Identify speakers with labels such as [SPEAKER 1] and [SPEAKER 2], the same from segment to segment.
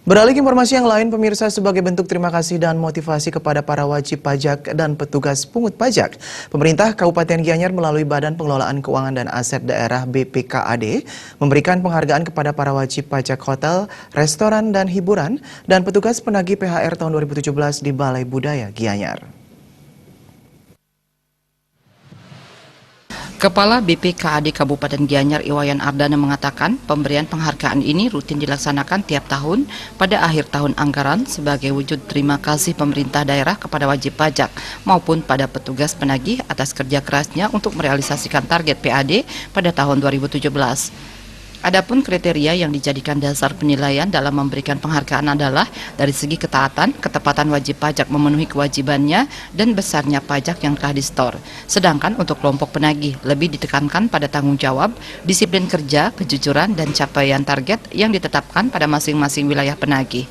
[SPEAKER 1] Beralih ke informasi yang lain, pemirsa, sebagai bentuk terima kasih dan motivasi kepada para wajib pajak dan petugas pungut pajak, pemerintah Kabupaten Gianyar melalui Badan Pengelolaan Keuangan dan Aset Daerah BPKAD memberikan penghargaan kepada para wajib pajak hotel, restoran dan hiburan dan petugas penagih PHR tahun 2017 di Balai Budaya Gianyar.
[SPEAKER 2] Kepala BPKAD Kabupaten Gianyar Iwayan Ardana mengatakan pemberian penghargaan ini rutin dilaksanakan tiap tahun pada akhir tahun anggaran sebagai wujud terima kasih pemerintah daerah kepada wajib pajak maupun pada petugas penagih atas kerja kerasnya untuk merealisasikan target PAD pada tahun 2017. Adapun kriteria yang dijadikan dasar penilaian dalam memberikan penghargaan adalah dari segi ketaatan, ketepatan wajib pajak memenuhi kewajibannya, dan besarnya pajak yang telah disetor. Sedangkan untuk kelompok penagih lebih ditekankan pada tanggung jawab, disiplin kerja, kejujuran, dan capaian target yang ditetapkan pada masing-masing wilayah penagih.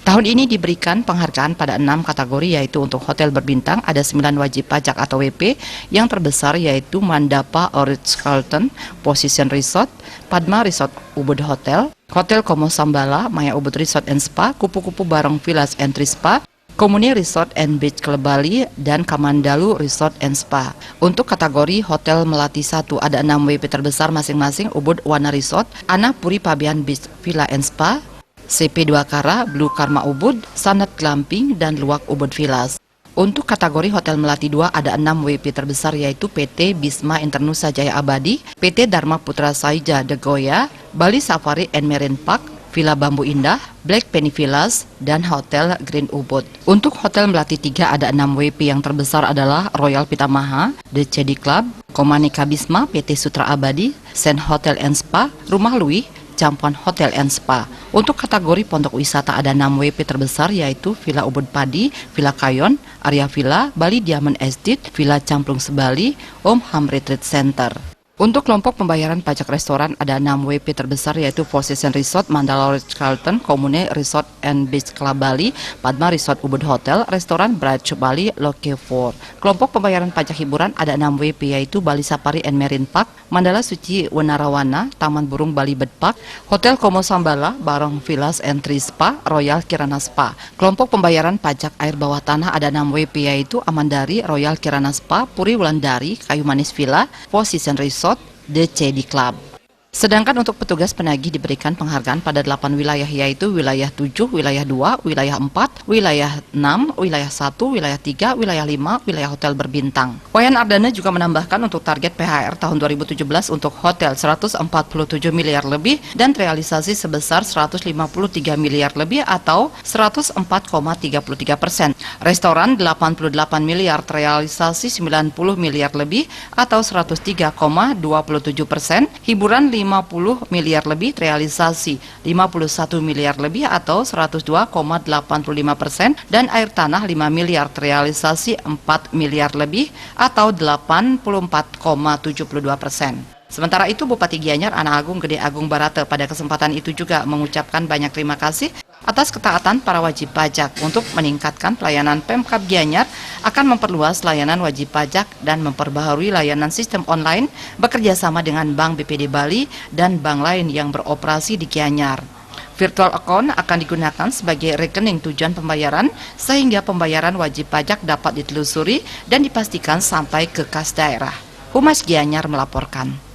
[SPEAKER 2] Tahun ini diberikan penghargaan pada 6 kategori, yaitu untuk hotel berbintang ada 9 wajib pajak atau WP, yang terbesar yaitu Mandapa Ritz-Carlton, Position Resort, Padma Resort Ubud Hotel, Hotel Como Sambala, Maya Ubud Resort and Spa, Kupu-Kupu Barong Villas and Spa, Komuni Resort and Beach Club Bali, dan Kamandalu Resort and Spa. Untuk kategori Hotel Melati 1 ada 6 WP terbesar masing-masing Ubud Wana Resort, Ana Puri Pabian Beach Villa and Spa, CP2 Kara, Blue Karma Ubud, Sanat Glamping, dan Luwak Ubud Villas. Untuk kategori Hotel Melati 2 ada 6 WP terbesar yaitu PT Bisma Internusa Jaya Abadi, PT Dharma Putra Saija De Goya, Bali Safari and Marine Park, Villa Bambu Indah, Black Penny Villas, dan Hotel Green Ubud. Untuk Hotel Melati 3 ada 6 WP yang terbesar adalah Royal Pitamaha, The Cedi Club, Komanika Bisma, PT Sutra Abadi, Sen Hotel and Spa, Rumah Lui, Campuan Hotel and Spa. Untuk kategori pondok wisata ada 6 WP terbesar yaitu Villa Ubud Padi, Villa Kayon, Arya Villa, Bali Diamond Estate, Villa Camplung Sebali, Om Ham Retreat Center. Untuk kelompok pembayaran pajak restoran ada 6 WP terbesar yaitu Four Seasons Resort, Mandala Ritz-Carlton, Komune Resort and Beach Club Bali, Padma Resort Ubud Hotel, Restoran Bright Bali, Loke 4. Kelompok pembayaran pajak hiburan ada 6 WP yaitu Bali Safari and Marine Park, Mandala Suci Wenarawana, Taman Burung Bali Bird Park, Hotel Como Sambala, Barong Villas and Spa, Royal Kirana Spa. Kelompok pembayaran pajak air bawah tanah ada 6 WP yaitu Amandari, Royal Kirana Spa, Puri Wulandari, Kayu Manis Villa, Four Seasons Resort, The Cedi Club. Sedangkan untuk petugas penagih diberikan penghargaan pada 8 wilayah yaitu wilayah 7, wilayah 2, wilayah 4, wilayah 6, wilayah 1, wilayah 3, wilayah 5, wilayah hotel berbintang. Wayan Ardana juga menambahkan untuk target PHR tahun 2017 untuk hotel 147 miliar lebih dan realisasi sebesar 153 miliar lebih atau 104,33%. Restoran 88 miliar realisasi 90 miliar lebih atau 103,27%. Hiburan 50 miliar lebih realisasi 51 miliar lebih atau 102,85%, dan air tanah 5 miliar realisasi 4 miliar lebih atau 84,72%. Sementara itu, Bupati Gianyar Ana Agung Gede Agung Barata pada kesempatan itu juga mengucapkan banyak terima kasih atas ketaatan para wajib pajak untuk meningkatkan pelayanan Pemkab Gianyar, akan memperluas layanan wajib pajak dan memperbaharui layanan sistem online bekerja sama dengan Bank BPD Bali dan bank lain yang beroperasi di Gianyar. Virtual account akan digunakan sebagai rekening tujuan pembayaran sehingga pembayaran wajib pajak dapat ditelusuri dan dipastikan sampai ke kas daerah. Humas Gianyar melaporkan.